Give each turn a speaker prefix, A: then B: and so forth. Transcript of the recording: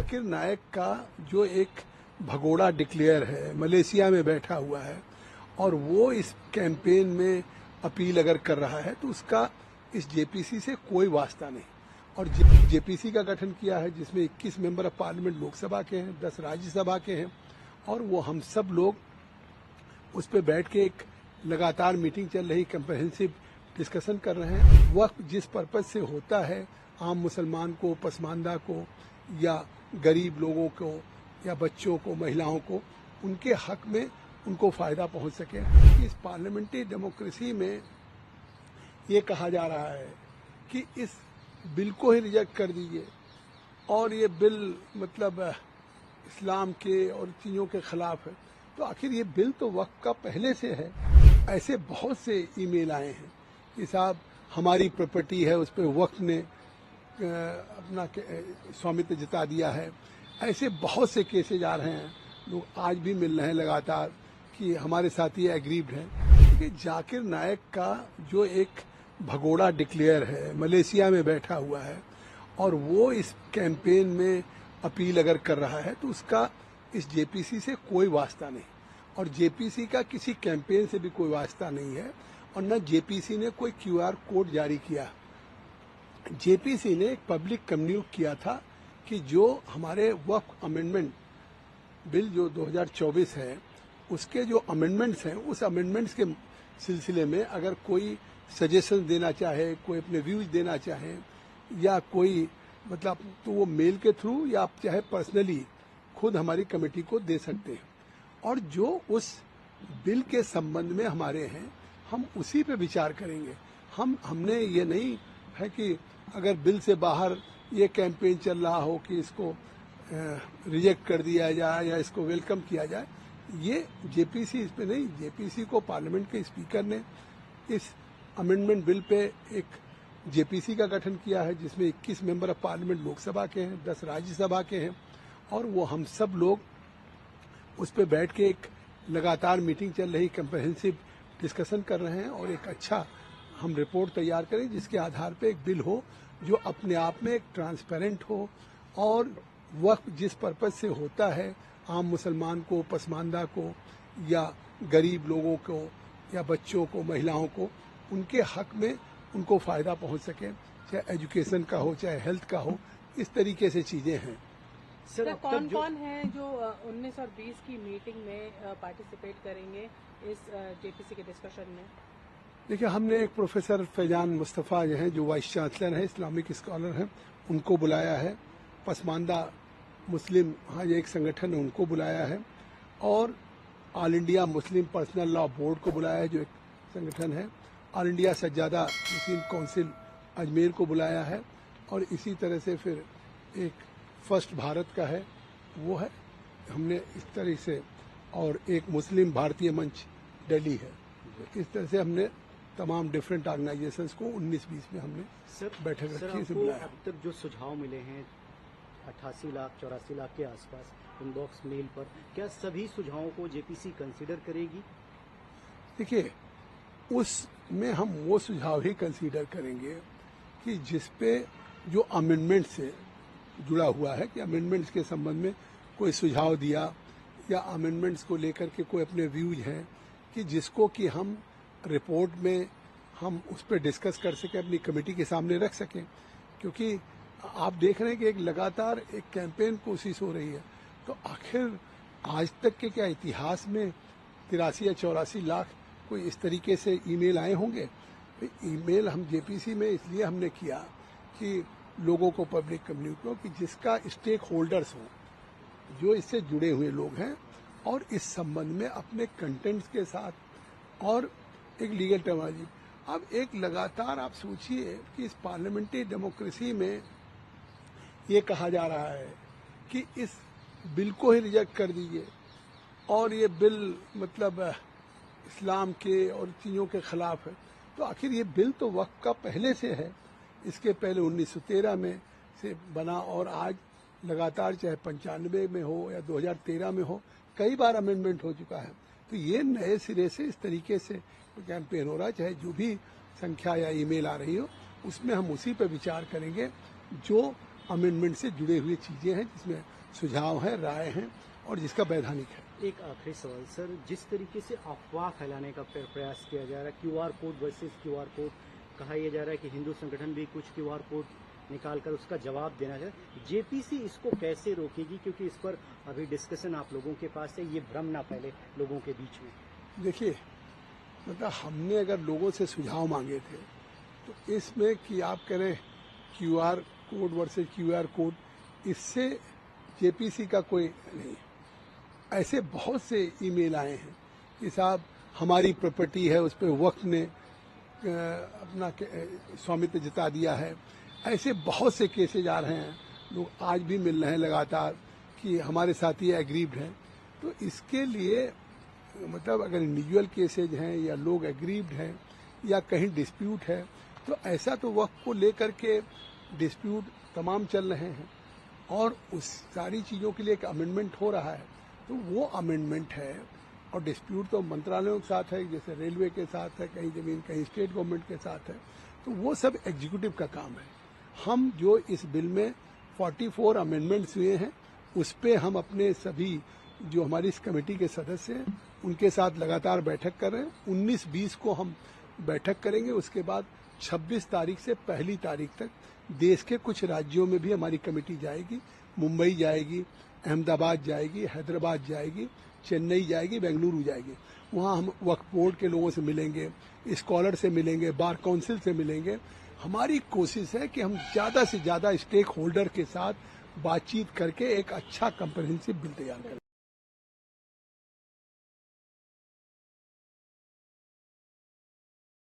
A: जाकिर नायक का जो एक भगोड़ा डिक्लेयर है, मलेशिया में बैठा हुआ है और वो इस कैंपेन में अपील अगर कर रहा है तो उसका इस जेपीसी से कोई वास्ता नहीं। और जेपीसी का गठन किया है जिसमें 21 मेंबर ऑफ पार्लियामेंट लोकसभा के हैं, 10 राज्यसभा के हैं और वो हम सब लोग उस पर बैठ के एक लगातार मीटिंग चल रही, कंप्रहेंसिव डिस्कशन कर रहे हैं। वक्त जिस पर्पज से होता है आम मुसलमान को, पसमानदा को या गरीब लोगों को या बच्चों को, महिलाओं को, उनके हक में उनको फायदा पहुंच सके। इस पार्लियामेंट्री डेमोक्रेसी में ये कहा जा रहा है कि इस बिल को ही रिजेक्ट कर दीजिए और ये बिल मतलब इस्लाम के और चीज़ों के खिलाफ है। तो आखिर ये बिल तो वक्त का पहले से है। ऐसे बहुत से ईमेल आए हैं कि साहब हमारी प्रॉपर्टी है, उस पर वक्त ने अपना स्वामित्व जता दिया है। ऐसे बहुत से केसेज आ रहे हैं, लोग आज भी मिल रहे हैं लगातार कि हमारे साथ ये एग्रीव्ड हैं कि जाकिर नायक का जो एक भगोड़ा डिक्लेयर है, मलेशिया में बैठा हुआ है और वो इस कैंपेन में अपील अगर कर रहा है तो उसका इस जेपीसी से कोई वास्ता नहीं और जेपीसी का किसी कैंपेन से भी कोई वास्ता नहीं है और न जेपीसी ने कोई क्यूआर कोड जारी किया। जेपीसी ने एक पब्लिक कम्युनिकेट किया था कि जो हमारे वक्फ अमेंडमेंट बिल जो 2024 है उसके जो अमेंडमेंट्स हैं, उस अमेंडमेंट्स के सिलसिले में अगर कोई सजेशन देना चाहे, कोई अपने व्यूज देना चाहे या कोई मतलब तो वो मेल के थ्रू या आप चाहे पर्सनली खुद हमारी कमेटी को दे सकते हैं। और जो उस बिल के संबंध में हमारे हैं हम उसी पे विचार करेंगे। हमने ये नहीं है कि अगर बिल से बाहर ये कैंपेन चल रहा हो कि इसको रिजेक्ट कर दिया जाए या इसको वेलकम किया जाए। ये जेपीसी इस पे नहीं, जेपीसी को पार्लियामेंट के स्पीकर ने इस अमेंडमेंट बिल पे एक जेपीसी का गठन किया है जिसमें 21 मेंबर ऑफ पार्लियामेंट लोकसभा के हैं, 10 राज्यसभा के हैं और वो हम सब लोग उस पर बैठ के एक लगातार मीटिंग चल रही, कंप्रहेंसिव डिस्कशन कर रहे हैं और एक अच्छा हम रिपोर्ट तैयार करें जिसके आधार पे एक बिल हो जो अपने आप में एक ट्रांसपेरेंट हो और वक्त जिस पर्पज से होता है आम मुसलमान को, पसमानदा को या गरीब लोगों को या बच्चों को, महिलाओं को, उनके हक में उनको फायदा पहुंच सके, चाहे एजुकेशन का हो, चाहे हेल्थ का हो, इस तरीके से चीजें हैं।
B: सर कौन कौन है जो 19 और 20 की मीटिंग में पार्टिसिपेट करेंगे इस जेपीसी के डिस्कशन में?
A: देखिए, हमने एक प्रोफेसर फैजान मुस्तफ़ा जो हैं, जो वाइस चांसलर हैं, इस्लामिक स्कॉलर हैं, उनको बुलाया है। पसमानदा मुस्लिम हाँ एक संगठन है, उनको बुलाया है और all India Muslim personal law board को बुलाया है जो एक संगठन है। ऑल इंडिया सज्जादा मुस्लिम काउंसिल अजमेर को बुलाया है और इसी तरह से फिर एक फर्स्ट भारत का है वो है, हमने इस तरह से, और एक मुस्लिम भारतीय मंच दिल्ली है। इस तरह से हमने तमाम डिफरेंट ऑर्गेनाइजेशंस को 19-20 में हमने बैठक रखी से बुलाया।
C: अब तक जो सुझाव मिले हैं 88 लाख 84 लाख के आसपास इनबॉक्स मेल पर, क्या सभी सुझावों को जेपीसी कंसीडर करेगी?
A: देखिए, उसमें हम वो सुझाव ही कंसीडर करेंगे कि जिसपे जो अमेंडमेंट से जुड़ा हुआ है कि अमेंडमेंट्स के संबंध में कोई सुझाव दिया या अमेंडमेंट्स को लेकर के कोई अपने व्यूज हैं कि जिसको कि हम रिपोर्ट में हम उस पर डिस्कस कर सकें, अपनी कमेटी के सामने रख सकें। क्योंकि आप देख रहे हैं कि एक लगातार एक कैंपेन कोशिश हो रही है, तो आखिर आज तक के क्या इतिहास में 83 या 84 लाख कोई इस तरीके से ईमेल आए होंगे? तो ईमेल हम जेपीसी में इसलिए हमने किया कि लोगों को पब्लिक कम्युनिटी को कि जिसका स्टेक होल्डर्स हो, जो इससे जुड़े हुए लोग हैं और इस संबंध में अपने कंटेंट्स के साथ और एक लीगल टर्मिनोलॉजी। अब एक लगातार आप सोचिए कि इस पार्लियामेंट्री डेमोक्रेसी में ये कहा जा रहा है कि इस बिल को ही रिजेक्ट कर दीजिए और ये बिल मतलब इस्लाम के और चीज़ों के खिलाफ है। तो आखिर ये बिल तो वक्त का पहले से है। इसके पहले 1913 में से बना और आज लगातार चाहे 95 में हो या 2013 में हो, कई बार अमेंडमेंट हो चुका है। तो ये नए सिरे से इस तरीके से कैंपेन हो रहा है, चाहे जो भी संख्या या ईमेल आ रही हो, उसमें हम उसी पर विचार करेंगे जो अमेंडमेंट से जुड़े हुए चीजें हैं, जिसमें सुझाव हैं, राय हैं और जिसका वैधानिक है।
C: एक आखिरी सवाल सर, जिस तरीके से अफवाह फैलाने का प्रयास किया जा रहा है, QR code versus QR code, कहा यह जा रहा है कि हिंदू संगठन भी कुछ क्यूआर कोड निकालकर उसका जवाब देना चाहिए, जेपीसी इसको कैसे रोकेगी? क्योंकि इस पर अभी डिस्कशन आप लोगों के पास है, ये भ्रम ना फैले लोगों के बीच में।
A: देखिए, मतलब हमने अगर लोगों से सुझाव मांगे थे तो इसमें कि आप करें QR code versus QR code, इससे जेपीसी का कोई नहीं। ऐसे बहुत से ईमेल आए हैं कि साहब हमारी प्रॉपर्टी है, उस पर वक्त ने अपना स्वामित्व जता दिया है। ऐसे बहुत से केसेज आ रहे हैं, लोग आज भी मिल रहे हैं लगातार कि हमारे साथ ये एग्रीव्ड हैं। तो इसके लिए मतलब अगर इंडिविजुअल केसेज हैं या लोग एग्रीव्ड हैं या कहीं डिस्प्यूट है, तो ऐसा तो वक्त को लेकर के डिस्प्यूट तमाम चल रहे हैं और उस सारी चीज़ों के लिए एक अमेंडमेंट हो रहा है। तो वो अमेंडमेंट है और डिस्प्यूट तो मंत्रालयों के साथ है, जैसे रेलवे के साथ है, कहीं जमीन कहीं स्टेट गवर्नमेंट के साथ है। तो वो सब एग्जीक्यूटिव का काम है। हम जो इस बिल में 44 अमेंडमेंट्स हुए हैं, उस पे हम अपने सभी जो हमारी इस कमेटी के सदस्य हैं उनके साथ लगातार बैठक कर रहे हैं। 19-20 को हम बैठक करेंगे। उसके बाद 26 तारीख से 1 तारीख तक देश के कुछ राज्यों में भी हमारी कमेटी जाएगी। मुंबई जाएगी, अहमदाबाद जाएगी, हैदराबाद जाएगी, चेन्नई जाएगी, बेंगलुरु जाएगी। वहाँ हम वक्फ बोर्ड के लोगों से मिलेंगे, स्कॉलर से मिलेंगे, बार काउंसिल से मिलेंगे। हमारी कोशिश है कि हम ज़्यादा से ज़्यादा स्टेक होल्डर के साथ बातचीत करके एक अच्छा कम्प्रहेंसिव बिल तैयार करें।